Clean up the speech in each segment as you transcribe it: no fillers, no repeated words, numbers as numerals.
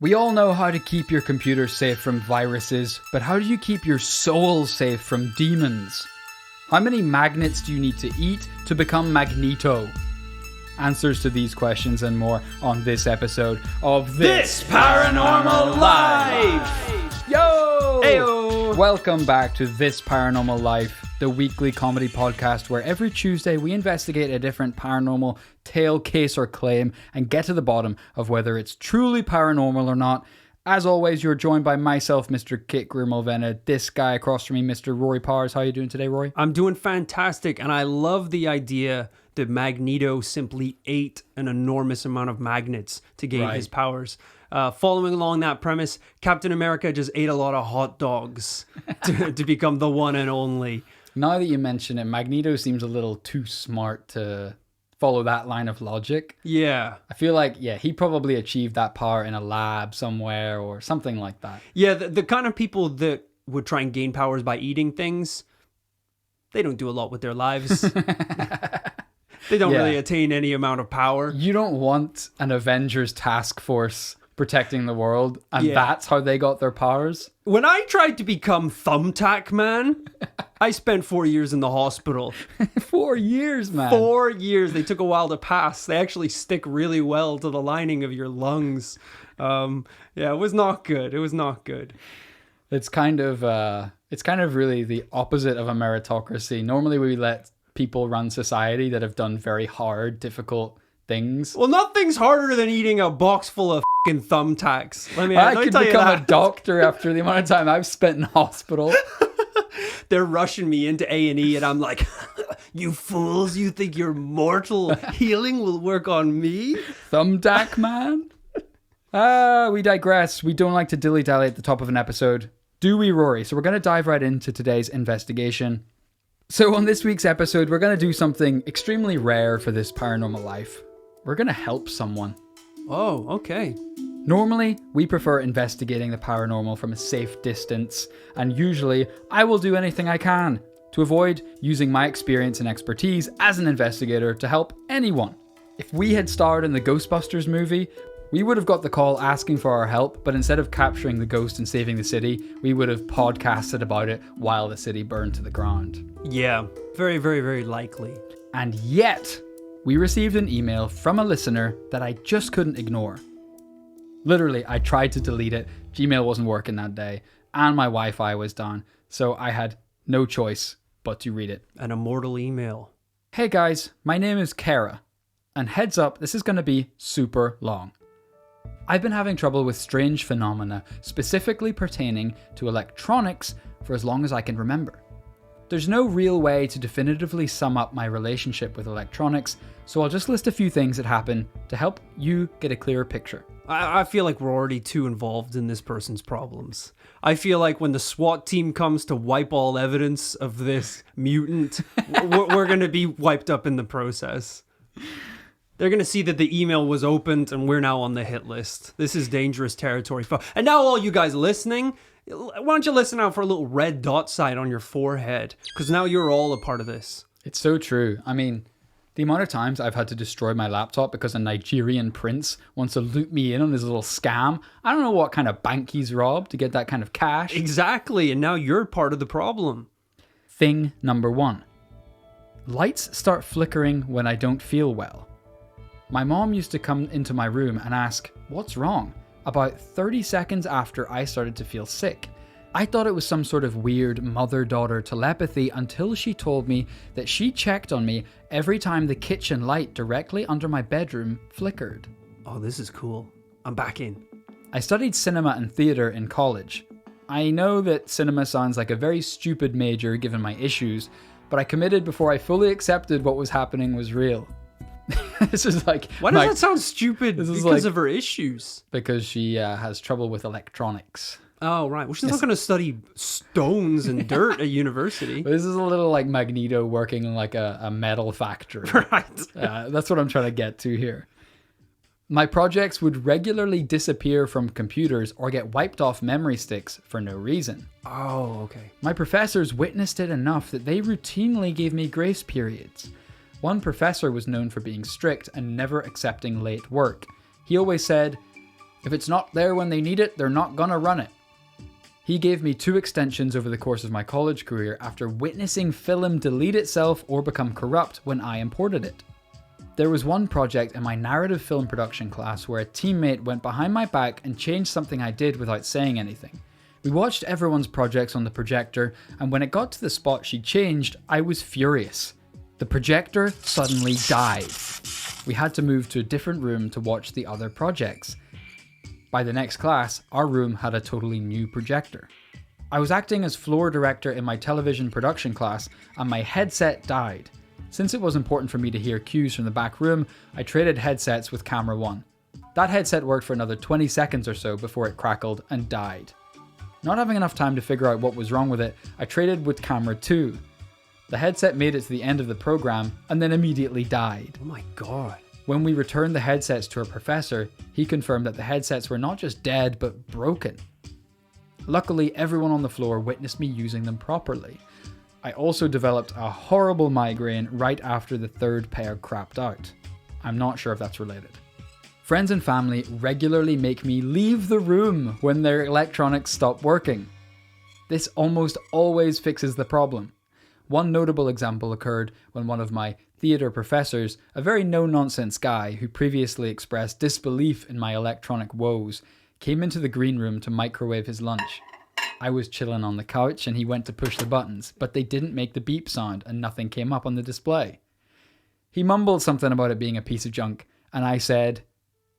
We all know how to keep your computer safe from viruses, but how do you keep your soul safe from demons? How many magnets do you need to eat to become Magneto? Answers to these questions and more on this episode of This Paranormal Life! Yo! Heyo! Welcome back to This Paranormal Life, the weekly comedy podcast where every Tuesday we investigate a different paranormal tale, case, or claim and get to the bottom of whether it's truly paranormal or not. As always, you're joined by myself, Mr. Kit Grimalvena, this guy across from me, Mr. Rory Powers. How are you doing today, Rory? I'm doing fantastic, and I love the idea that Magneto simply ate an enormous amount of magnets to gain his powers. Following along that premise, Captain America just ate a lot of hot dogs to become the one and only. Now that you mention it, Magneto seems a little too smart to follow that line of logic. Yeah. I feel like, he probably achieved that power in a lab somewhere or something like that. Yeah, the kind of people that would try and gain powers by eating things, they don't do a lot with their lives. They don't really attain any amount of power. You don't want an Avengers task force protecting the world, and that's how they got their powers. When I tried to become Thumbtack Man, I spent 4 years in the hospital. 4 years, man. 4 years. They took a while to pass. They actually stick really well to the lining of your lungs. It was not good. It was not good. It's kind of really the opposite of a meritocracy. Normally we let people run society that have done very hard, difficult things. Well, nothing's harder than eating a box full of fucking thumbtacks. I could become a doctor after the amount of time I've spent in hospital. They're rushing me into A&E and I'm like, you fools, you think your mortal healing will work on me? Thumbtack man? We digress. We don't like to dilly-dally at the top of an episode. Do we, Rory? So we're going to dive right into today's investigation. So on this week's episode, we're going to do something extremely rare for This Paranormal Life. We're going to help someone. Oh, okay. Normally, we prefer investigating the paranormal from a safe distance, and usually, I will do anything I can to avoid using my experience and expertise as an investigator to help anyone. If we had starred in the Ghostbusters movie, we would have got the call asking for our help, but instead of capturing the ghost and saving the city, we would have podcasted about it while the city burned to the ground. Yeah, very, very, very likely. And yet, we received an email from a listener that I just couldn't ignore. Literally, I tried to delete it, Gmail wasn't working that day, and my Wi-Fi was down, so I had no choice but to read it. An immortal email. Hey guys, my name is Cara, and heads up, this is going to be super long. I've been having trouble with strange phenomena, specifically pertaining to electronics, for as long as I can remember. There's no real way to definitively sum up my relationship with electronics, so I'll just list a few things that happen to help you get a clearer picture. I feel like we're already too involved in this person's problems. I feel like when the SWAT team comes to wipe all evidence of this mutant, we're going to be wiped up in the process. They're going to see that the email was opened and we're now on the hit list. This is dangerous territory. And now all you guys listening, why don't you listen out for a little red dot sign on your forehead? Because now you're all a part of this. It's so true. I mean, the amount of times I've had to destroy my laptop because a Nigerian prince wants to loop me in on his little scam. I don't know what kind of bank he's robbed to get that kind of cash. Exactly. And now you're part of the problem. Thing number 1. Lights start flickering when I don't feel well. My mom used to come into my room and ask, "What's wrong?" about 30 seconds after I started to feel sick. I thought it was some sort of weird mother-daughter telepathy until she told me that she checked on me every time the kitchen light directly under my bedroom flickered. Oh, this is cool. I'm back in. I studied cinema and theatre in college. I know that cinema sounds like a very stupid major given my issues, but I committed before I fully accepted what was happening was real. This is like... Why does that sound stupid? Because of her issues? Because she has trouble with electronics. Oh, right. Well, she's not going to study stones and dirt at university. This is a little like Magneto working in like a metal factory. Right. That's what I'm trying to get to here. My projects would regularly disappear from computers or get wiped off memory sticks for no reason. Oh, okay. My professors witnessed it enough that they routinely gave me grace periods. One professor was known for being strict and never accepting late work. He always said, If it's not there when they need it, they're not gonna run it. He gave me 2 extensions over the course of my college career after witnessing film delete itself or become corrupt when I imported it. There was one project in my narrative film production class where a teammate went behind my back and changed something I did without saying anything. We watched everyone's projects on the projector, and when it got to the spot she changed, I was furious. The projector suddenly died. We had to move to a different room to watch the other projects. By the next class, our room had a totally new projector. I was acting as floor director in my television production class, and my headset died. Since it was important for me to hear cues from the back room, I traded headsets with camera 1. That headset worked for another 20 seconds or so before it crackled and died. Not having enough time to figure out what was wrong with it, I traded with camera 2. The headset made it to the end of the program and then immediately died. Oh my god. When we returned the headsets to our professor, he confirmed that the headsets were not just dead, but broken. Luckily, everyone on the floor witnessed me using them properly. I also developed a horrible migraine right after the 3rd pair crapped out. I'm not sure if that's related. Friends and family regularly make me leave the room when their electronics stop working. This almost always fixes the problem. One notable example occurred when one of my theatre professors, a very no-nonsense guy who previously expressed disbelief in my electronic woes, came into the green room to microwave his lunch. I was chilling on the couch and he went to push the buttons, but they didn't make the beep sound and nothing came up on the display. He mumbled something about it being a piece of junk, and I said,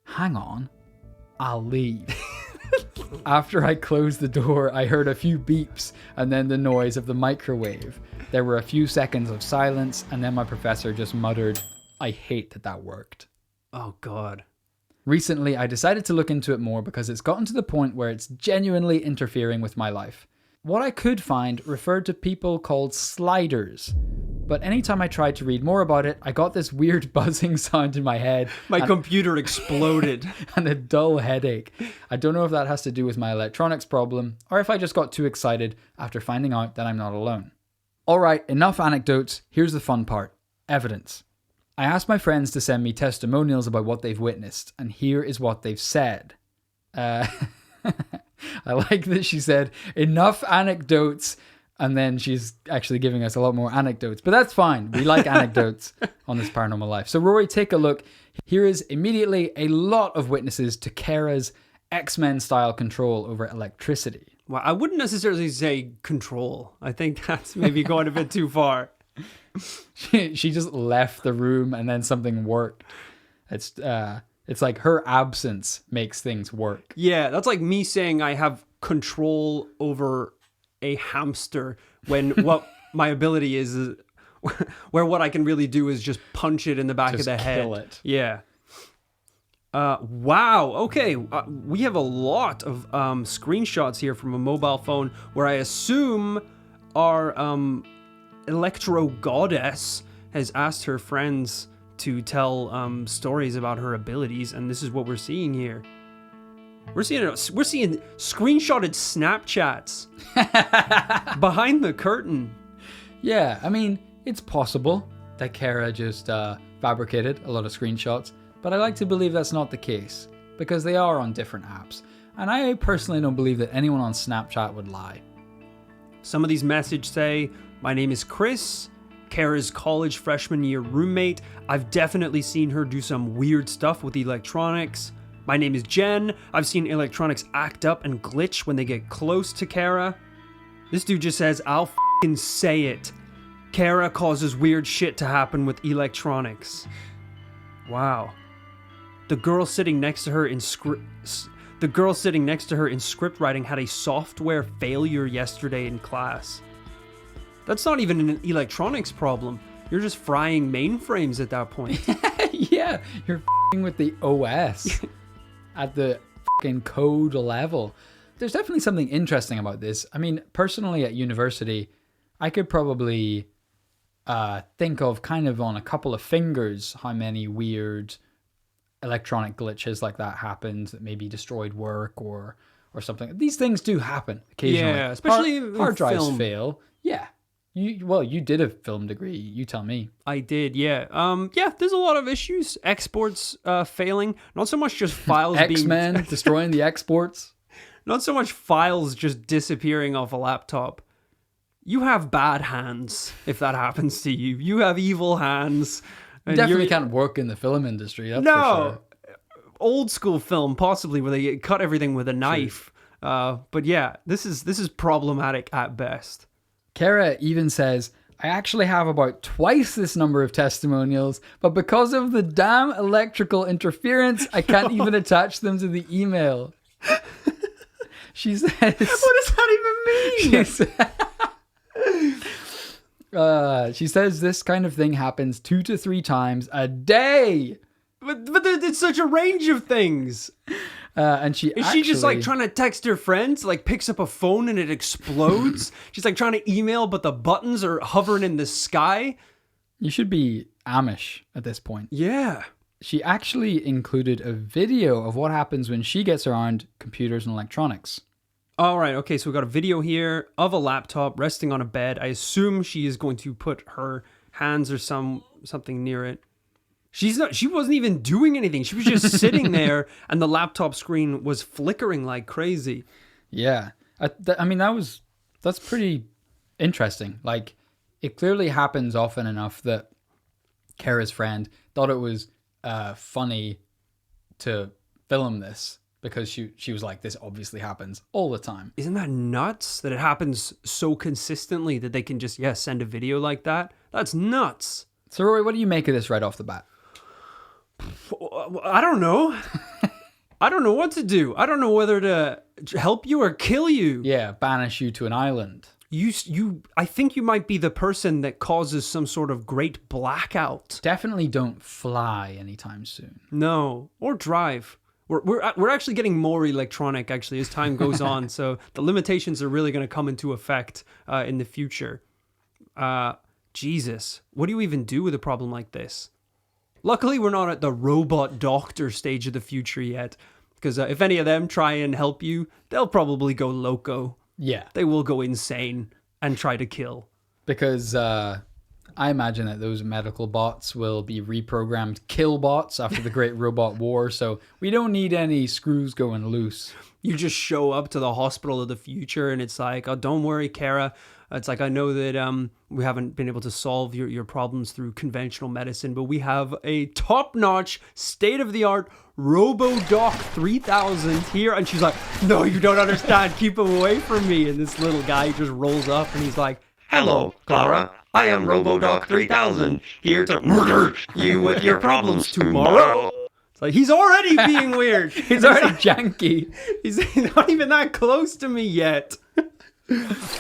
"Hang on, I'll leave." After I closed the door, I heard a few beeps and then the noise of the microwave. There were a few seconds of silence, and then my professor just muttered, "I hate that worked." Oh god. Recently, I decided to look into it more because it's gotten to the point where it's genuinely interfering with my life. What I could find referred to people called sliders. But anytime I tried to read more about it, I got this weird buzzing sound in my head. My computer exploded. And a dull headache. I don't know if that has to do with my electronics problem, or if I just got too excited after finding out that I'm not alone. Alright, enough anecdotes, here's the fun part. Evidence. I asked my friends to send me testimonials about what they've witnessed, and here is what they've said. I like that she said, enough anecdotes, and then she's actually giving us a lot more anecdotes. But that's fine. We like anecdotes on this Paranormal Life. So Rory, take a look. Here is immediately a lot of witnesses to Cara's X-Men style control over electricity. Well, I wouldn't necessarily say control. I think that's maybe going a bit too far. She just left the room and then something worked. It's like her absence makes things work. Yeah, that's like me saying I have control over a hamster when what my ability is where what I can really do is just punch it in the back of the head. Kill it. Yeah. Wow. Okay. We have a lot of screenshots here from a mobile phone where I assume our electro goddess has asked her friends to tell stories about her abilities, and this is what we're seeing here. We're seeing screenshotted Snapchats behind the curtain. Yeah, I mean, it's possible that Cara just fabricated a lot of screenshots, but I like to believe that's not the case, because they are on different apps, and I personally don't believe that anyone on Snapchat would lie. Some of these messages say, "My name is Chris, Cara's college freshman year roommate. I've definitely seen her do some weird stuff with electronics. My name is Jen. I've seen electronics act up and glitch when they get close to Cara." This dude just says, "I'll f***ing say it. Cara causes weird shit to happen with electronics." Wow. The girl sitting next to her in script writing had a software failure yesterday in class. That's not even an electronics problem. You're just frying mainframes at that point. Yeah, you're f***ing with the OS at the f***ing code level. There's definitely something interesting about this. I mean, personally at university, I could probably think of kind of on a couple of fingers how many weird electronic glitches like that happened that maybe destroyed work or something. These things do happen occasionally. Yeah, especially hard drives film. fail. Yeah. You did a film degree. You tell me. I did, yeah. Yeah, there's a lot of issues. Exports failing. Not so much just files X-Men destroying the exports. Not so much files just disappearing off a laptop. You have bad hands if that happens to you. You have evil hands. You definitely can't work in the film industry. That's for sure. Old school film, possibly, where they cut everything with a knife. But yeah, this is problematic at best. Cara even says, I actually have about twice this number of testimonials, but because of the damn electrical interference, I can't even attach them to the email. She says... What does that even mean? She says this kind of thing happens 2 to 3 times a day. But it's such a range of things. And she just like trying to text her friends, like picks up a phone and it explodes? She's like trying to email, but the buttons are hovering in the sky. You should be Amish at this point. Yeah. She actually included a video of what happens when she gets around computers and electronics. All right. Okay. So we've got a video here of a laptop resting on a bed. I assume she is going to put her hands or something near it. She wasn't even doing anything. She was just sitting there and the laptop screen was flickering like crazy. Yeah. I mean, that's pretty interesting. Like, it clearly happens often enough that Cara's friend thought it was funny to film this because she was like, this obviously happens all the time. Isn't that nuts that it happens so consistently that they can just, send a video like that? That's nuts. So, Rory, what do you make of this right off the bat? I don't know. I don't know what to do. I don't know whether to help you or kill you. Yeah, banish you to an island. I think you might be the person that causes some sort of great blackout. Definitely don't fly anytime soon. No, or drive. We're actually getting more electronic actually as time goes on, so the limitations are really going to come into effect in the future. Jesus, what do you even do with a problem like this? Luckily, we're not at the robot doctor stage of the future yet, because if any of them try and help you, they'll probably go loco. Yeah. They will go insane and try to kill. Because I imagine that those medical bots will be reprogrammed kill bots after the Great Robot War, so we don't need any screws going loose. You just show up to the hospital of the future and it's like, oh, don't worry, Cara. It's like, I know that we haven't been able to solve your problems through conventional medicine, but we have a top-notch, state-of-the-art RoboDoc 3000 here. And she's like, no, you don't understand. Keep him away from me. And this little guy just rolls up and he's like, hello, Clara. I am RoboDoc 3000, here to murder you with your problems tomorrow. It's like, he's already being weird. He's already janky. He's not even that close to me yet.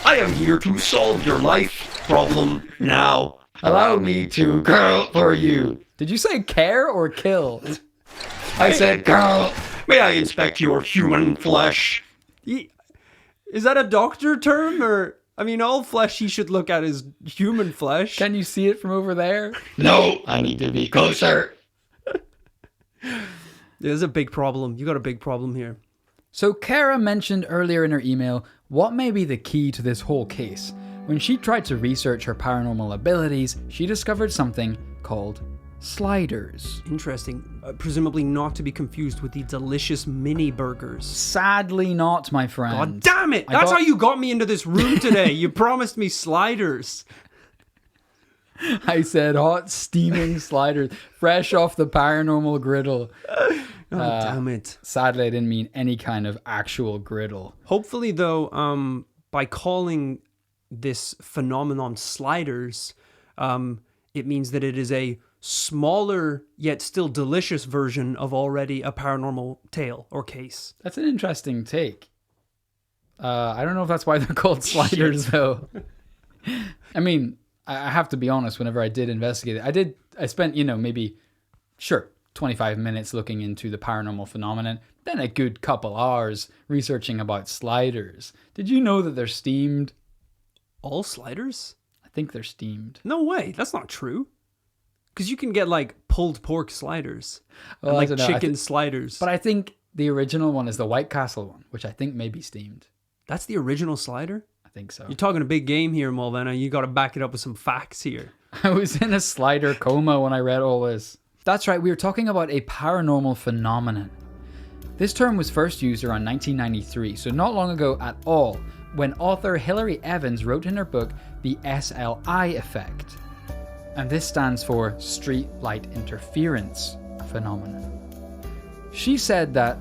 I am here to solve your life problem now. Allow me to curl for you. Did you say care or kill? I said, curl. May I inspect your human flesh? Is that a doctor term or... I mean, all flesh he should look at is human flesh. Can you see it from over there? No, I need to be closer. There's a big problem. You got a big problem here. So Cara mentioned earlier in her email what may be the key to this whole case. When she tried to research her paranormal abilities, she discovered something called sliders. Interesting. Presumably not to be confused with the delicious mini burgers. Sadly not, my friend. God damn it! That's how you got me into this room today. You promised me sliders. I said hot, steaming sliders, fresh off the paranormal griddle. Damn it. Sadly, I didn't mean any kind of actual griddle. Hopefully, though, by calling this phenomenon sliders, it means that it is a smaller yet still delicious version of already a paranormal tale or case. That's an interesting take. I don't know if that's why they're called sliders, though. I mean, I have to be honest, whenever I did investigate it, I spent, maybe, 25 minutes looking into the paranormal phenomenon, then a good couple hours researching about sliders. Did you know that they're steamed? All sliders? I think they're steamed. No way. That's not true. Because you can get like pulled pork sliders. Well, and like chicken sliders. But I think the original one is the White Castle one, which I think may be steamed. That's the original slider? I think so. You're talking a big game here, Mulvena. You got to back it up with some facts here. I was in a slider coma when I read all this. That's right, we were talking about a paranormal phenomenon. This term was first used around 1993, so not long ago at all, when author Hilary Evans wrote in her book The SLI Effect. And this stands for Street Light Interference Phenomenon. She said that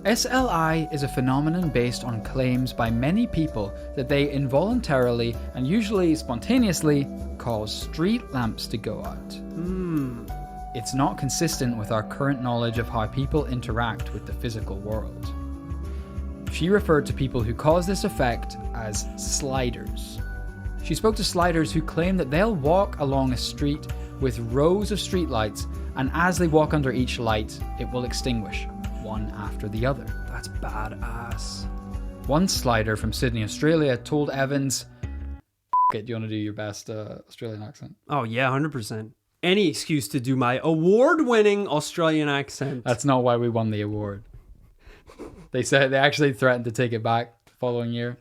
SLI is a phenomenon based on claims by many people that they involuntarily and usually spontaneously cause street lamps to go out. It's not consistent with our current knowledge of how people interact with the physical world. She referred to people who cause this effect as sliders. She spoke to sliders who claim that they'll walk along a street with rows of streetlights, and as they walk under each light, it will extinguish, one after the other. That's badass. One slider from Sydney, Australia told Evans, "F it, do you want to do your best Australian accent?" Oh, yeah, 100%. Any excuse to do my award-winning Australian accent. That's not why we won the award. They said they actually threatened to take it back the following year.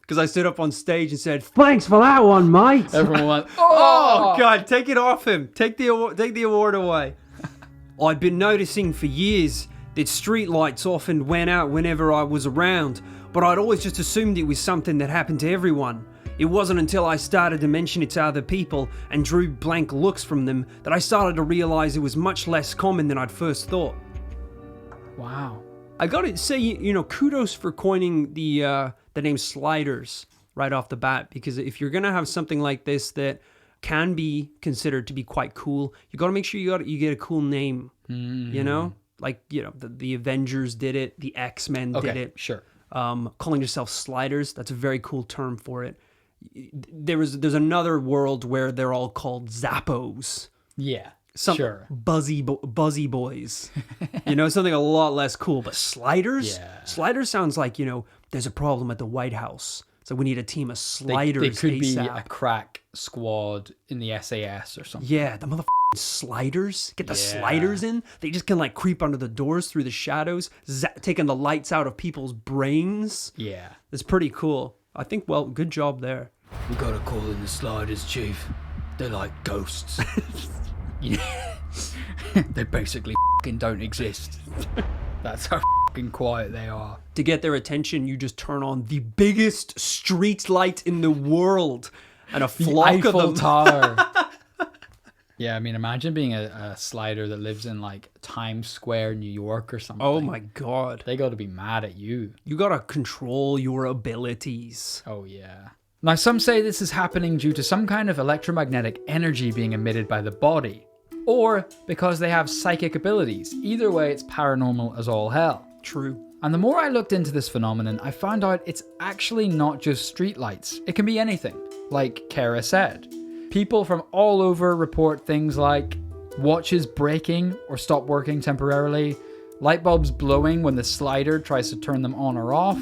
Because I stood up on stage and said, "Thanks for that one, mate." Everyone went, Oh, God, take it off him. Take the award away. I'd been noticing for years that streetlights often went out whenever I was around, but I'd always just assumed it was something that happened to everyone. It wasn't until I started to mention it to other people and drew blank looks from them that I started to realize it was much less common than I'd first thought. Wow. I gotta say, you know, kudos for coining the name sliders right off the bat, because if you're gonna have something like this that can be considered to be quite cool, you gotta make sure you get a cool name. You know, like, you know, the Avengers did it, the X-Men did it. Sure. Calling yourself sliders, that's a very cool term for it. There's another world where they're all called Zappos. Yeah. Sure. Buzzy boys. You know, something a lot less cool. But sliders? Yeah. Sliders sounds like, you know, there's a problem at the White House, so we need a team of sliders. They could be ASAP. a crack squad in the SAS or something. Yeah, the motherfucking sliders. Get the sliders in. They just can like creep under the doors through the shadows, taking the lights out of people's brains. Yeah. It's pretty cool. I think, well, good job there. We gotta call in the sliders, Chief. They're like ghosts. Yeah. They basically fucking don't exist. That's how fucking quiet they are. To get their attention, you just turn on the biggest street light in the world and a flock of them. Tower. Yeah, I mean, imagine being a slider that lives in like Times Square, New York or something. Oh my God. They gotta be mad at you. You gotta control your abilities. Oh yeah. Now some say this is happening due to some kind of electromagnetic energy being emitted by the body, or because they have psychic abilities. Either way, it's paranormal as all hell. True. And the more I looked into this phenomenon, I found out it's actually not just streetlights. It can be anything, like Cara said. People from all over report things like watches breaking or stop working temporarily, light bulbs blowing when the slider tries to turn them on or off,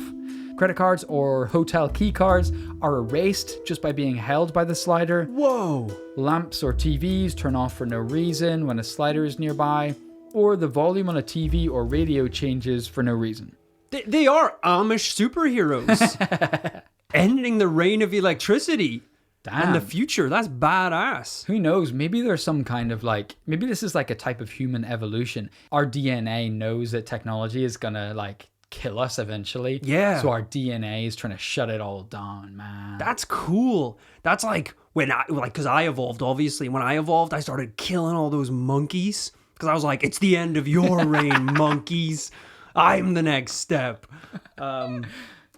credit cards or hotel key cards are erased just by being held by the slider. Whoa! Lamps or TVs turn off for no reason when a slider is nearby, or the volume on a TV or radio changes for no reason. They are Amish superheroes. Ending the reign of electricity. Damn. In the future, that's badass. Who knows? Maybe there's some kind of like, maybe this is like a type of human evolution. Our DNA knows that technology is gonna like kill us eventually. Yeah. So our DNA is trying to shut it all down, man. That's cool. That's like when because I evolved, obviously. When I evolved, I started killing all those monkeys because I was like, it's the end of your reign, monkeys. I'm the next step.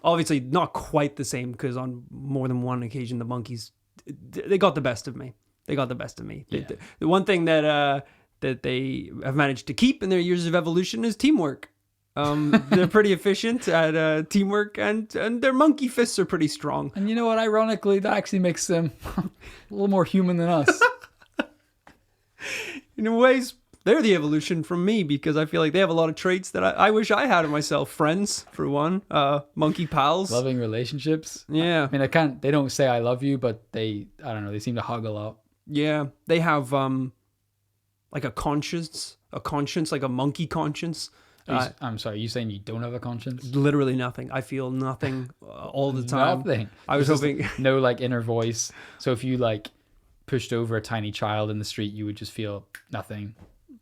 Obviously, not quite the same because on more than one occasion, the monkeys, they got the best of me. They got the best of me. Yeah. The one thing that they have managed to keep in their years of evolution is teamwork. They're pretty efficient at teamwork, and their monkey fists are pretty strong. And you know what? Ironically, that actually makes them a little more human than us. In ways, they're the evolution from me because I feel like they have a lot of traits that I wish I had in myself. Friends, for one. Monkey pals. Loving relationships. Yeah. I mean, they don't say I love you, but I don't know, they seem to hug a lot. Yeah. They have like a conscience, like a monkey conscience. I'm sorry, you saying you don't have a conscience? Literally nothing. I feel nothing all the time. Nothing. I was There's hoping... just no like inner voice. So if you like pushed over a tiny child in the street, you would just feel nothing.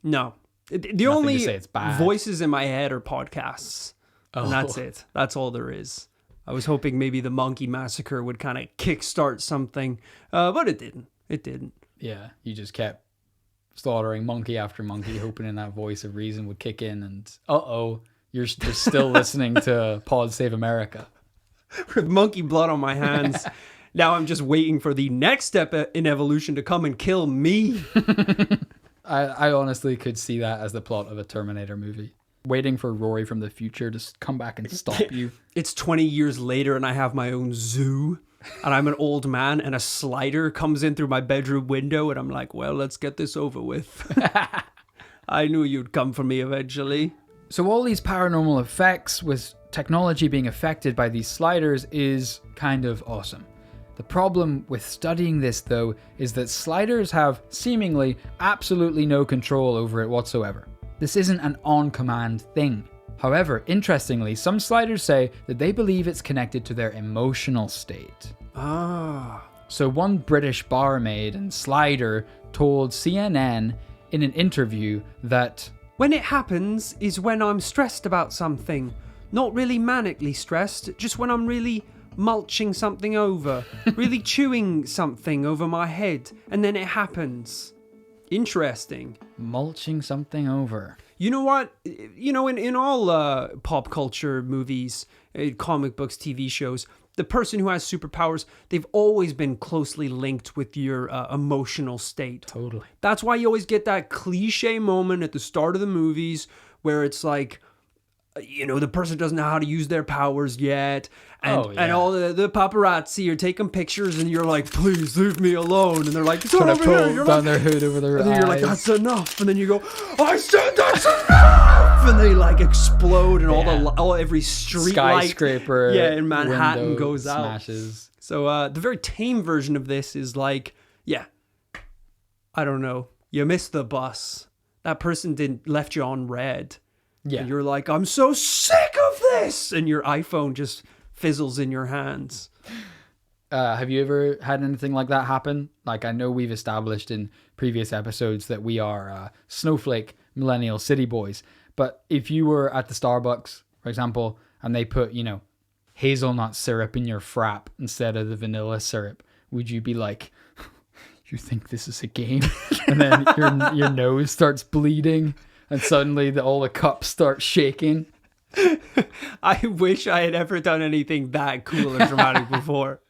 No. The Nothing only to say it's bad. voices in my head are podcasts. And that's it. That's all there is. I was hoping maybe the monkey massacre would kind of kickstart something, but it didn't. It didn't. Yeah, you just kept slaughtering monkey after monkey, hoping in that voice of reason would kick in, and you're just still listening to Pod Save America. With monkey blood on my hands. Now I'm just waiting for the next step in evolution to come and kill me. I honestly could see that as the plot of a Terminator movie. Waiting for Rory from the future to come back and stop you. It's 20 years later and I have my own zoo. And I'm an old man and a slider comes in through my bedroom window and I'm like, well, let's get this over with. I knew you'd come for me eventually. So all these paranormal effects with technology being affected by these sliders is kind of awesome. The problem with studying this, though, is that sliders have seemingly absolutely no control over it whatsoever. This isn't an on-command thing. However, interestingly, some sliders say that they believe it's connected to their emotional state. So one British barmaid and slider told CNN in an interview that when it happens is when I'm stressed about something. Not really manically stressed, just when I'm really mulching something over, really chewing something over my head, and then it happens. Interesting. Mulching something over. You know what? You know, in all pop culture movies, comic books, TV shows, the person who has superpowers, they've always been closely linked with your emotional state. Totally. That's why you always get that cliche moment at the start of the movies where it's like, you know, the person doesn't know how to use their powers yet. And all the paparazzi are taking pictures and you're like, please leave me alone. And they're like, it's trying to pull down like, their hood over their eyes. And then you're like, that's enough. And then you go, I said that's enough. And they like explode and every street skyscraper light in Manhattan goes out. Smashes. So the very tame version of this is like, I don't know. You missed the bus. That person left you on red. Yeah. And you're like, I'm so sick of this. And your iPhone just fizzles in your hands. Have you ever had anything like that happen? Like, I know we've established in previous episodes that we are snowflake millennial city boys. But if you were at the Starbucks, for example, and they put, you know, hazelnut syrup in your frap instead of the vanilla syrup, would you be like, you think this is a game? And then your nose starts bleeding. And suddenly all the cups start shaking. I wish I had ever done anything that cool and dramatic before.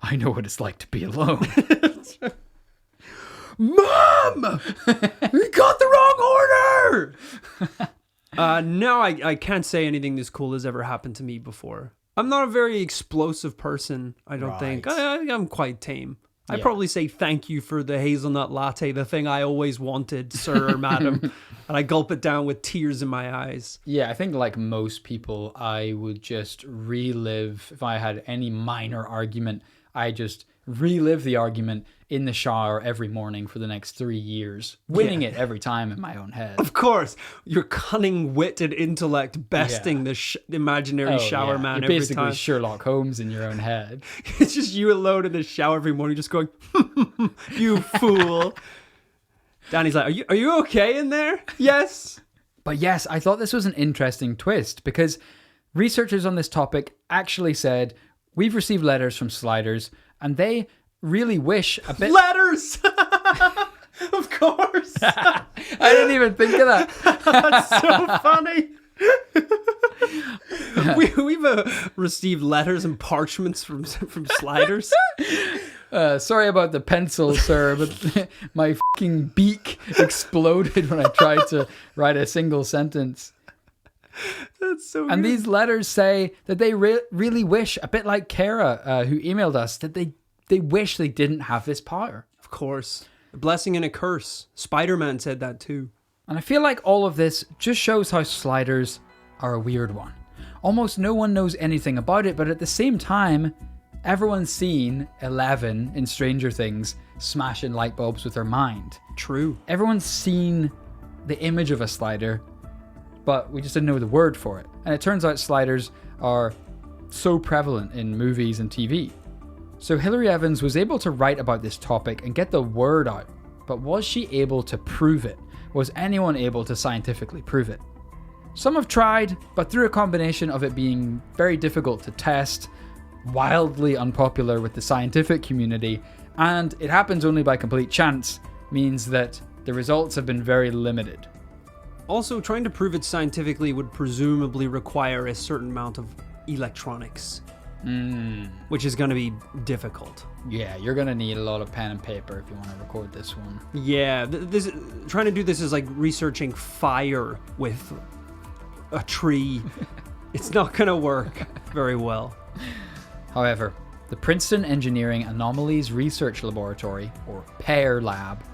I know what it's like to be alone. Mom! We got the wrong order! No, I can't say anything this cool has ever happened to me before. I'm not a very explosive person, I don't think. I'm quite tame. I'd probably say thank you for the hazelnut latte, the thing I always wanted, sir or madam. And I gulp it down with tears in my eyes. Yeah, I think like most people, I would just relive, if I had any minor argument, I just relive the argument in the shower every morning for the next 3 years, winning it every time in my own head. Of course, your cunning wit and intellect besting the imaginary shower man You're every time. basically Sherlock Holmes in your own head. It's just you alone in the shower every morning just going, you fool. Danny's like, are you okay in there? Yes. But yes, I thought this was an interesting twist because researchers on this topic actually said, we've received letters from sliders and they really wish a bit... Letters! Of course. I didn't even think of that. That's so funny. We've received letters and parchments from sliders. Sorry about the pencil, sir, but my fucking beak exploded when I tried to write a single sentence. That's so And weird. these letters say that they really wish, a bit like Cara, who emailed us, that they wish they didn't have this power. Of course. A blessing and a curse. Spider-Man said that too. And I feel like all of this just shows how sliders are a weird one. Almost no one knows anything about it, but at the same time, everyone's seen Eleven in Stranger Things smashing light bulbs with her mind. True. Everyone's seen the image of a slider, but we just didn't know the word for it. And it turns out sliders are so prevalent in movies and TV. So Hilary Evans was able to write about this topic and get the word out, but was she able to prove it? Was anyone able to scientifically prove it? Some have tried, but through a combination of it being very difficult to test, wildly unpopular with the scientific community, and it happens only by complete chance, means that the results have been very limited. Also, trying to prove it scientifically would presumably require a certain amount of electronics, which is going to be difficult. Yeah, you're going to need a lot of pen and paper if you want to record this one. Yeah, trying to do this is like researching fire with a tree. It's not going to work very well. However, the Princeton Engineering Anomalies Research Laboratory, or PEAR Lab,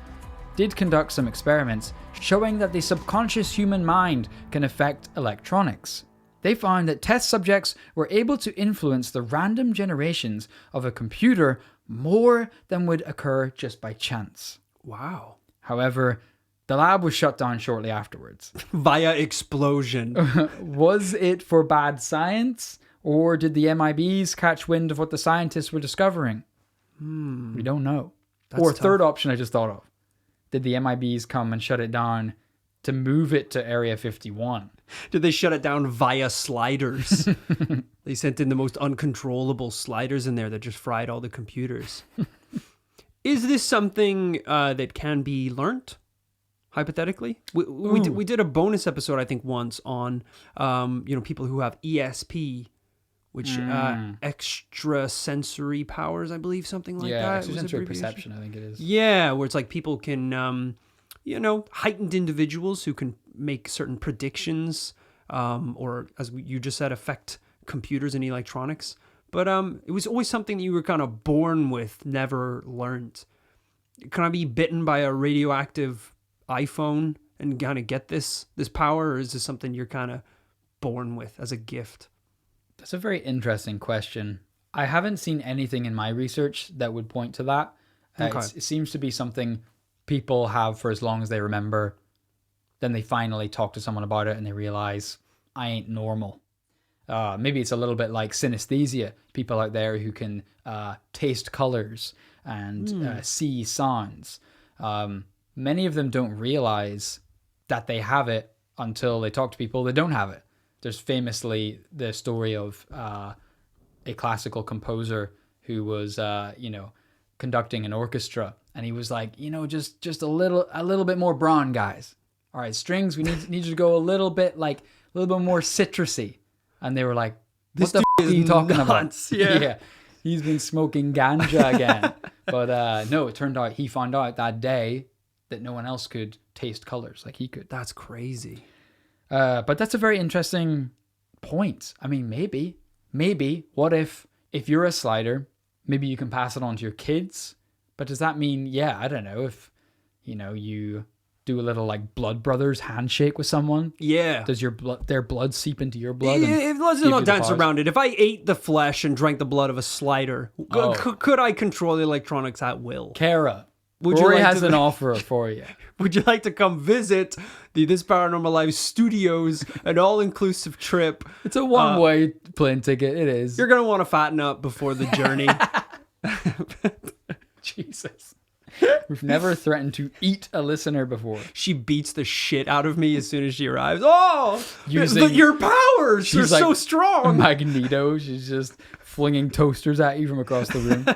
did conduct some experiments showing that the subconscious human mind can affect electronics. They found that test subjects were able to influence the random generations of a computer more than would occur just by chance. Wow. However, the lab was shut down shortly afterwards. Via explosion. Was it for bad science? Or did the MIBs catch wind of what the scientists were discovering? We don't know. That's or tough. third option I just thought of. Did the MIBs come and shut it down to move it to Area 51? Did they shut it down via sliders? They sent in the most uncontrollable sliders in there that just fried all the computers. Is this something that can be learnt? Hypothetically, we did a bonus episode, I think, once on people who have ESP, which extra sensory powers, I believe, something like that. Yeah, was extrasensory abbreviation. perception, I think it is. Yeah, where it's like people can, heightened individuals who can make certain predictions, or as you just said, affect computers and electronics. But it was always something that you were kind of born with, never learned. Can I be bitten by a radioactive iPhone and kind of get this power, or is this something you're kind of born with as a gift? That's a very interesting question. I haven't seen anything in my research that would point to that. Okay. It seems to be something people have for as long as they remember. Then they finally talk to someone about it and they realize, I ain't normal. Maybe it's a little bit like synesthesia. People out there who can taste colors and see sounds. Many of them don't realize that they have it until they talk to people that don't have it. There's famously the story of a classical composer who was, conducting an orchestra, and he was like, just a little bit more brawn, guys. All right, strings, we need you to go a little bit more citrusy. And they were like, what the f*** are you talking about? Yeah. He's been smoking ganja again. But no, it turned out he found out that day that no one else could taste colors like he could. That's crazy. But that's a very interesting point. I mean, maybe, what if you're a slider, maybe you can pass it on to your kids? But does that mean, I don't know, if, you do a little like blood brothers handshake with someone? Yeah. Does their blood seep into your blood? Let's not dance around it. If I ate the flesh and drank the blood of a slider, could I control the electronics at will? Cara, Rory has an offer for you. Would you like to come visit the This Paranormal Live studios, an all-inclusive trip? It's a one-way plane ticket. It is. You're going to want to fatten up before the journey. Jesus. We've never threatened to eat a listener before. She beats the shit out of me as soon as she arrives. Oh, Using your powers are so strong. Magneto. She's just flinging toasters at you from across the room.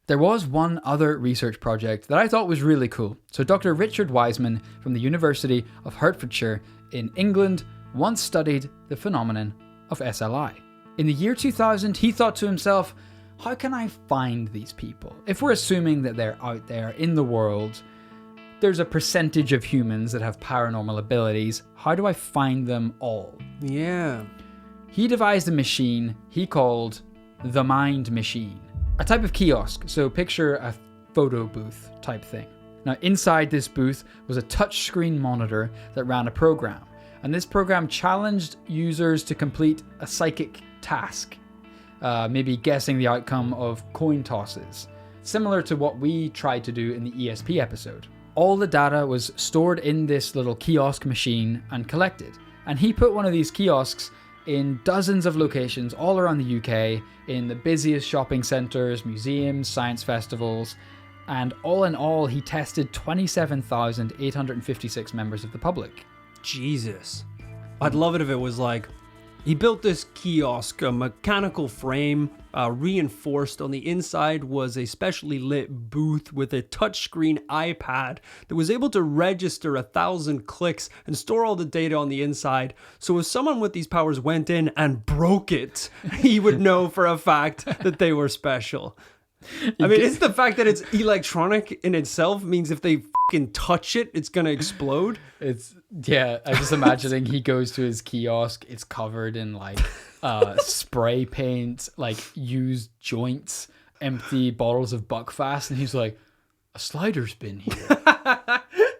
There was one other research project that I thought was really cool. So Dr. Richard Wiseman from the University of Hertfordshire in England once studied the phenomenon of SLI. In the year 2000, he thought to himself, how can I find these people? If we're assuming that they're out there in the world, there's a percentage of humans that have paranormal abilities. How do I find them all? Yeah. He devised a machine he called the Mind Machine. A type of kiosk, so picture a photo booth type thing. Now inside this booth was a touchscreen monitor that ran a program, and this program challenged users to complete a psychic task, maybe guessing the outcome of coin tosses, similar to what we tried to do in the ESP episode. All the data was stored in this little kiosk machine and collected. And he put one of these kiosks in dozens of locations all around the UK, in the busiest shopping centres, museums, science festivals, and all in all, he tested 27,856 members of the public. Jesus. I'd love it if it was like, he built this kiosk, a mechanical frame, reinforced. On the inside was a specially lit booth with a touchscreen iPad that was able to register 1,000 clicks and store all the data on the inside. So if someone with these powers went in and broke it, he would know for a fact that they were special. I mean, it's the fact that it's electronic in itself means if they fucking touch it, it's going to explode. Yeah, I'm just imagining he goes to his kiosk, it's covered in like spray paint, like used joints, empty bottles of Buckfast, and he's like, a slider's been here.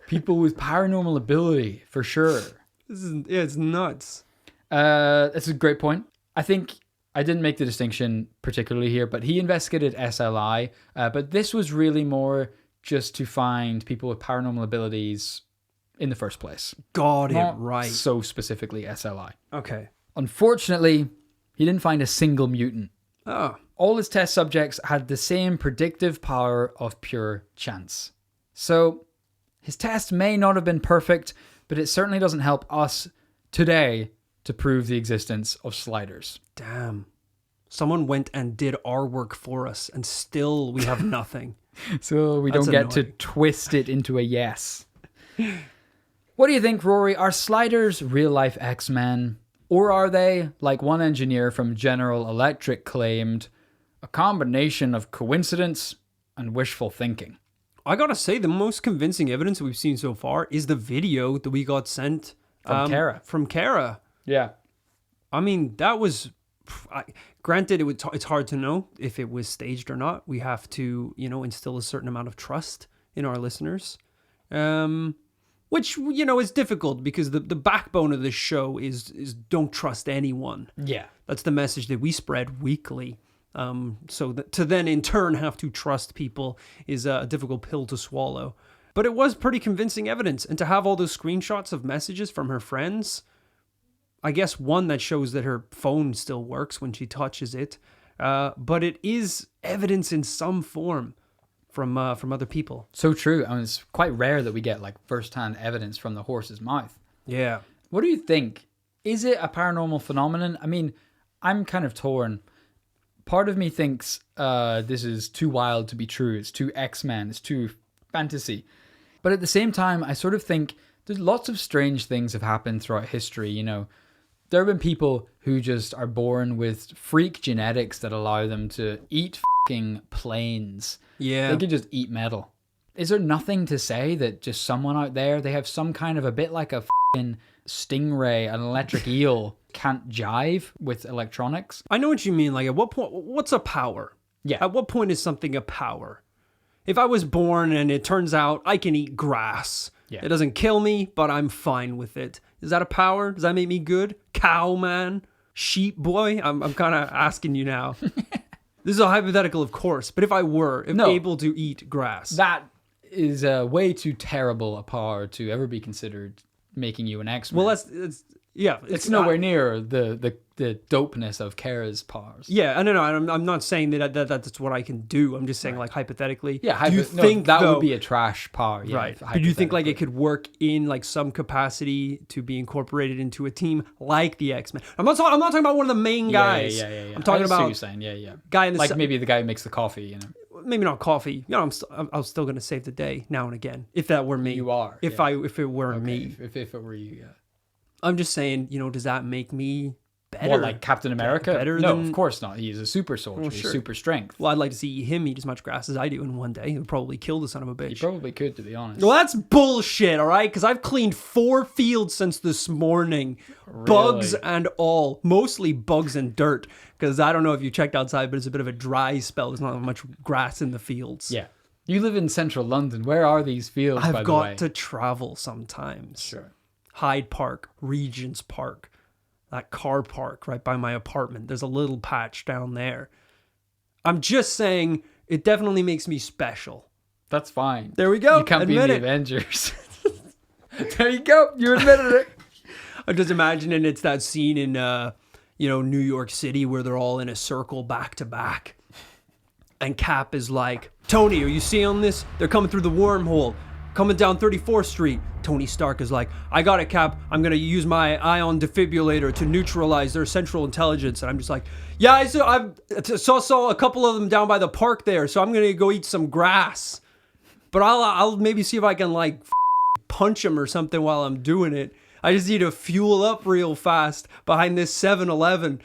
People with paranormal ability, for sure. It's nuts. That's a great point. I think I didn't make the distinction particularly here, but he investigated SLI, but this was really more just to find people with paranormal abilities in the first place. Got it Not right. so specifically SLI. Okay. Unfortunately, he didn't find a single mutant. Oh. All his test subjects had the same predictive power of pure chance. So, his test may not have been perfect, but it certainly doesn't help us today to prove the existence of sliders. Damn. Someone went and did our work for us, and still we have nothing. So we don't get to twist it into a yes. What do you think, Rory? Are sliders real-life X-Men? Or are they, like one engineer from General Electric claimed, a combination of coincidence and wishful thinking? I gotta say, the most convincing evidence we've seen so far is the video that we got sent From Cara. From Cara. Yeah. I mean, that was... granted, it's hard to know if it was staged or not. We have to, instill a certain amount of trust in our listeners. Which, is difficult because the backbone of this show is don't trust anyone. Yeah. That's the message that we spread weekly. So to then in turn have to trust people is a difficult pill to swallow. But it was pretty convincing evidence. And to have all those screenshots of messages from her friends, I guess one that shows that her phone still works when she touches it. But it is evidence in some form from other people. So true. I mean, it's quite rare that we get like first-hand evidence from the horse's mouth. Yeah. What do you think? Is it a paranormal phenomenon? I mean, I'm kind of torn. Part of me thinks this is too wild to be true. It's too X-Men. It's too fantasy. But at the same time, I sort of think there's lots of strange things have happened throughout history. There have been people who just are born with freak genetics that allow them to eat fucking planes. Yeah. They could just eat metal. Is there nothing to say that just someone out there, they have some kind of a bit like a fucking stingray, an electric eel, can't jive with electronics? I know what you mean. Like, at what point, what's a power? Yeah. At what point is something a power? If I was born and it turns out I can eat grass, it doesn't kill me, but I'm fine with it. Is that a power? Does that make me good? Cow man? Sheep boy? I'm kind of asking you now. This is a hypothetical, of course, but if I were able to eat grass. That is way too terrible a power to ever be considered making you an X-Men. Well, it's nowhere near the dopeness of Cara's powers. Yeah, I don't know. I'm not saying that that's what I can do. I'm just saying, like, hypothetically. Yeah, do you think that would be a trash power? Yeah, right. But do you think like it could work in like some capacity to be incorporated into a team like the X-Men? I'm not talking about one of the main guys. Yeah. I'm talking about you're saying. Yeah. Guy in the like maybe the guy who makes the coffee. Maybe not coffee. I'm still gonna save the day now and again. If that were me, you are. If it were me, if it were you, yeah. I'm just saying, does that make me better? What, like Captain America? Better no, than... of course not. He's a super soldier. Sure. He's super strength. Well, I'd like to see him eat as much grass as I do in one day. He would probably kill the son of a bitch. He probably could, to be honest. Well, that's bullshit, all right? Because I've cleaned 4 fields since this morning. Really? Bugs and all. Mostly bugs and dirt. Because I don't know if you checked outside, but it's a bit of a dry spell. There's not much grass in the fields. Yeah. You live in central London. Where are these fields, by the way? I've got to travel sometimes. Sure. Hyde Park, Regent's Park, that car park right by my apartment. There's a little patch down there. I'm just saying it definitely makes me special. That's fine. There we go. You can't be in Admit the it. Avengers. There you go. You admitted it. I'm just imagining it's that scene in, New York City where they're all in a circle back to back. And Cap is like, Tony, are you seeing this? They're coming through the wormhole, coming down 34th Street. Tony Stark is like, I got it, Cap. I'm going to use my ion defibrillator to neutralize their central intelligence. And I'm just like, yeah, I saw a couple of them down by the park there, so I'm going to go eat some grass. But I'll maybe see if I can, like, punch him or something while I'm doing it. I just need to fuel up real fast behind this 7-Eleven.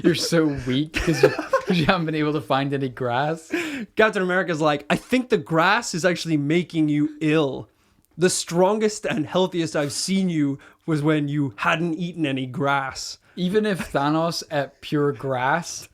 You're so weak because you haven't been able to find any grass. Captain America's like, I think the grass is actually making you ill. The strongest and healthiest I've seen you was when you hadn't eaten any grass. Even if Thanos ate pure grass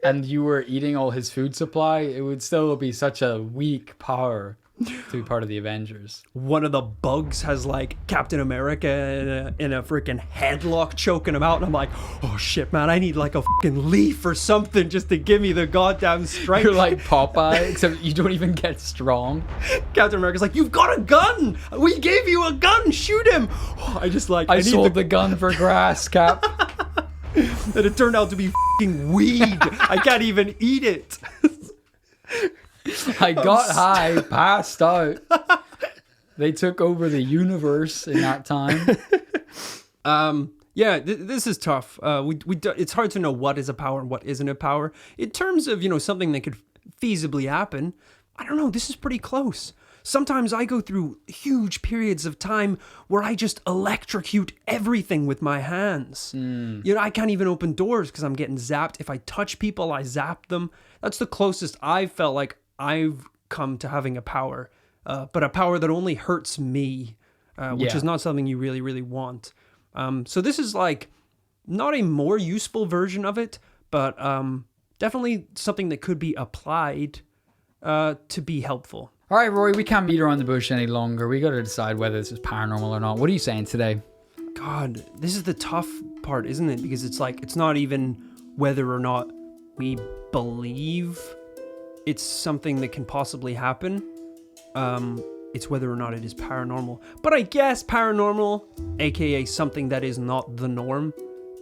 and you were eating all his food supply, it would still be such a weak power to be part of the Avengers. One of the bugs has like Captain America in a freaking headlock choking him out, and I'm like, oh shit, man, I need like a fucking leaf or something just to give me the goddamn strength. You're like Popeye, except you don't even get strong. Captain America's like, you've got a gun. We gave you a gun. Shoot him. I sold the gun for grass, Cap. And it turned out to be fucking weed. I can't even eat it. I got high, passed out. They took over the universe in that time. This is tough. It's hard to know what is a power and what isn't a power. In terms of, something that could feasibly happen, I don't know, this is pretty close. Sometimes I go through huge periods of time where I just electrocute everything with my hands. I can't even open doors because I'm getting zapped. If I touch people, I zap them. That's the closest I've felt like I've come to having a power, but a power that only hurts me, which is not something you really, really want. So this is like not a more useful version of it, but definitely something that could be applied to be helpful. All right, Roy, we can't beat around the bush any longer. We got to decide whether this is paranormal or not. What are you saying today? God, this is the tough part, isn't it? Because it's like, it's not even whether or not we believe it's something that can possibly happen. It's whether or not it is paranormal. But I guess paranormal, aka something that is not the norm,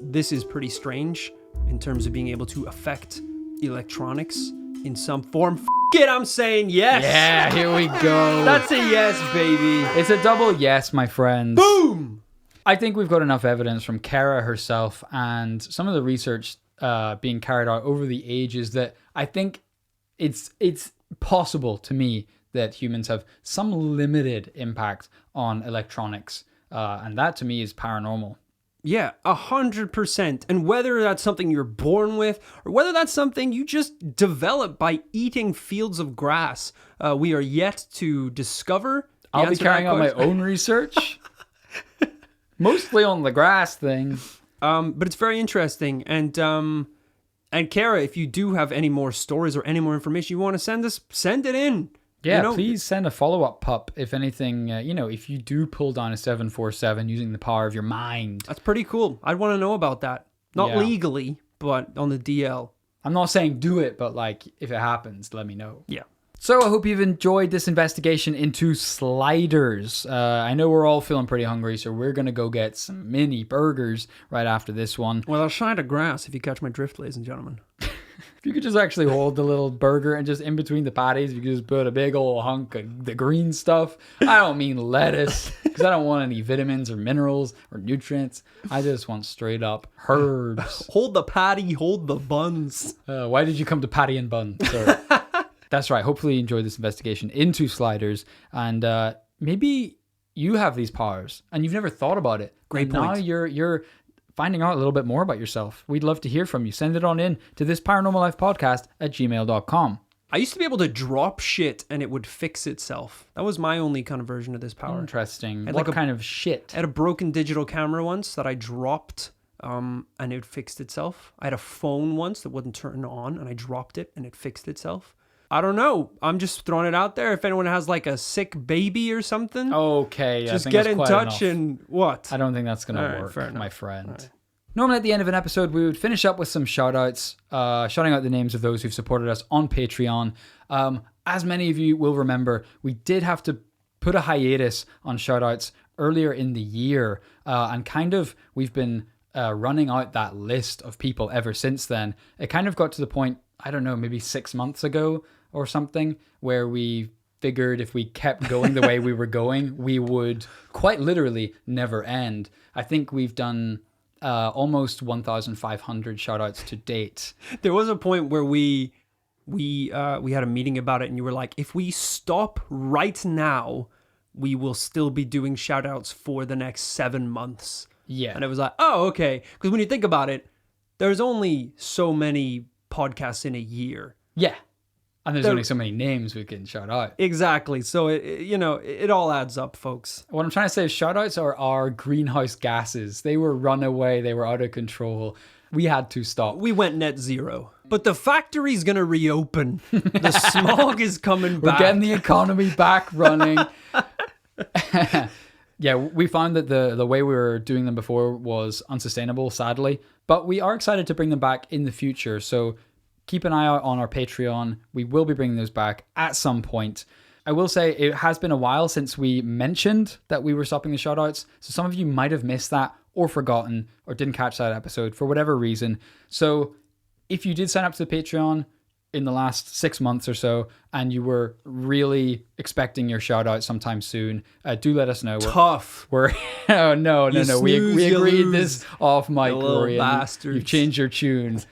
this is pretty strange in terms of being able to affect electronics in some form. I'm saying yes. Yeah, here we go. That's a yes, baby. It's a double yes, my friends. Boom! I think we've got enough evidence from Cara herself and some of the research being carried out over the ages that I think it's possible to me that humans have some limited impact on electronics. And that to me is paranormal. Yeah, 100%. And whether that's something you're born with or whether that's something you just develop by eating fields of grass, we are yet to discover. I'll be carrying out my own research. Mostly on the grass thing. But it's very interesting. And Cara, if you do have any more stories or any more information you want to send us, send it in. Yeah, please send a follow-up pup if anything, if you do pull down a 747 using the power of your mind. That's pretty cool. I'd want to know about that. Not legally, but on the DL. I'm not saying do it, but if it happens, let me know. Yeah. So I hope you've enjoyed this investigation into sliders. I know we're all feeling pretty hungry, so we're going to go get some mini burgers right after this one. Well, I'll shine a grass if you catch my drift, ladies and gentlemen. If you could just actually hold the little burger and just in between the patties, you could just put a big old hunk of the green stuff. I don't mean lettuce, because I don't want any vitamins or minerals or nutrients. I just want straight up herbs. Hold the patty, hold the buns. Why did you come to patty and bun? Sorry. That's right. Hopefully you enjoyed this investigation into sliders. And maybe you have these powers and you've never thought about it. Great point. Now you're finding out a little bit more about yourself. We'd love to hear from you. Send it on in to this Paranormal Life podcast at gmail.com. I used to be able to drop shit and it would fix itself. That was my only kind of version of this power. Interesting. What kind of shit? I had a broken digital camera once that I dropped and it fixed itself. I had a phone once that wouldn't turn on and I dropped it and it fixed itself. I don't know. I'm just throwing it out there. If anyone has like a sick baby or something, okay, just get in touch and what? I don't think that's going to work, my friend. Right. Normally at the end of an episode, we would finish up with some shout outs, shouting out the names of those who've supported us on Patreon. as many of you will remember, we did have to put a hiatus on shoutouts earlier in the year. And kind of, we've been running out that list of people ever since then. It kind of got to the point, I don't know, maybe 6 months ago or something, where we figured if we kept going the way we were going, we would quite literally never end. I think we've done almost 1,500 shoutouts to date. There was a point where we had a meeting about it, and you were like, if we stop right now, we will still be doing shoutouts for the next 7 months. Yeah. And it was like, oh, okay. Because when you think about it, there's only so many podcasts in a year. Yeah. And there's only so many names we can shout out. Exactly. So, it all adds up, folks. What I'm trying to say is shoutouts are our greenhouse gases. They were runaway. They were out of control. We had to stop. We went net zero. But the factory's going to reopen. The smog is coming back. We're getting the economy back running. Yeah, we found that the way we were doing them before was unsustainable, sadly. But we are excited to bring them back in the future. So keep an eye out on our Patreon. We will be bringing those back at some point. I will say it has been a while since we mentioned that we were stopping the shoutouts. So some of you might have missed that or forgotten or didn't catch that episode for whatever reason. So if you did sign up to the Patreon in the last 6 months or so and you were really expecting your shout out sometime soon, do let us know. Tough. We're oh no. We agreed lose. This off mic, Rory. You've changed your tunes.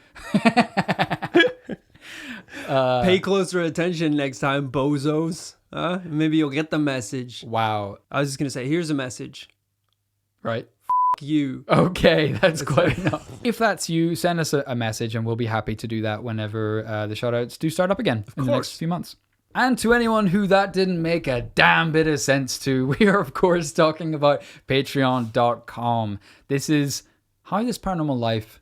Pay closer attention next time, bozos. Maybe you'll get the message. Wow. I was just going to say, here's a message. Right? You. Okay, that's quite enough. If that's you, send us a message and we'll be happy to do that whenever the shoutouts do start up again in the next few months. And to anyone who that didn't make a damn bit of sense to, we are of course talking about patreon.com. This is how this paranormal life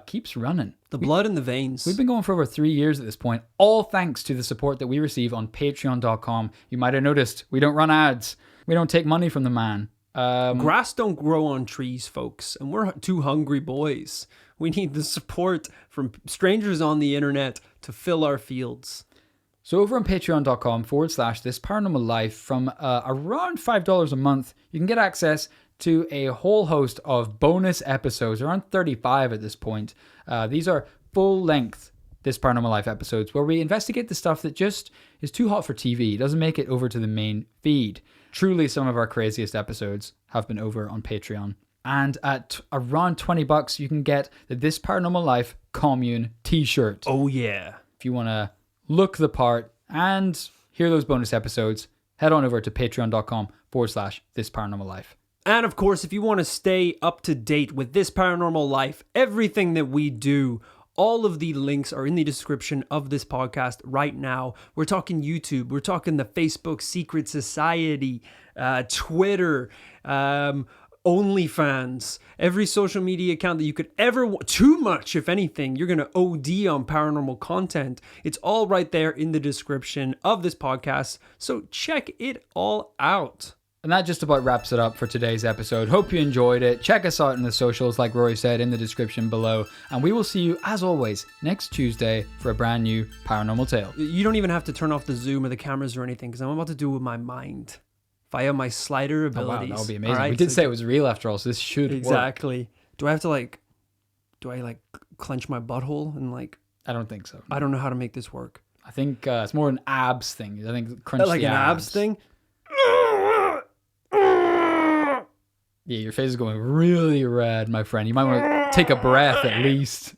keeps running. The blood in the veins. We've been going for over 3 years at this point, all thanks to the support that we receive on patreon.com. You might have noticed we don't run ads. We don't take money from the man. Grass don't grow on trees, folks, and we're two hungry boys. We need the support from strangers on the internet to fill our fields. So over on patreon.com/this paranormal life, from around $5 a month, you can get access to a whole host of bonus episodes, around 35 at this point. These are full-length This Paranormal Life episodes where we investigate the stuff that just is too hot for TV. It doesn't make it over to the main feed. Truly, some of our craziest episodes have been over on Patreon. And at around $20, you can get the This Paranormal Life Commune t-shirt. Oh, yeah. If you want to look the part and hear those bonus episodes, head on over to patreon.com/This Paranormal Life. And of course, if you want to stay up to date with This Paranormal Life, everything that we do, all of the links are in the description of this podcast right now. We're talking YouTube. We're talking the Facebook Secret Society, Twitter, OnlyFans, every social media account that you could ever want. Too much, if anything. You're going to OD on paranormal content. It's all right there in the description of this podcast. So check it all out. And that just about wraps it up for today's episode. Hope you enjoyed it. Check us out in the socials, like Rory said, in the description below. And we will see you, as always, next Tuesday for a brand new paranormal tale. You don't even have to turn off the Zoom or the cameras or anything, because I'm about to do it with my mind. Via my slider abilities. Oh, wow, that would be amazing. Right? We did say it was real after all, so this should exactly. work. Do I have to clench my butthole and I don't think so. I don't know how to make this work. I think it's more an abs thing. I think crunch like the an abs thing? Yeah, your face is going really red, my friend. You might want to take a breath at least.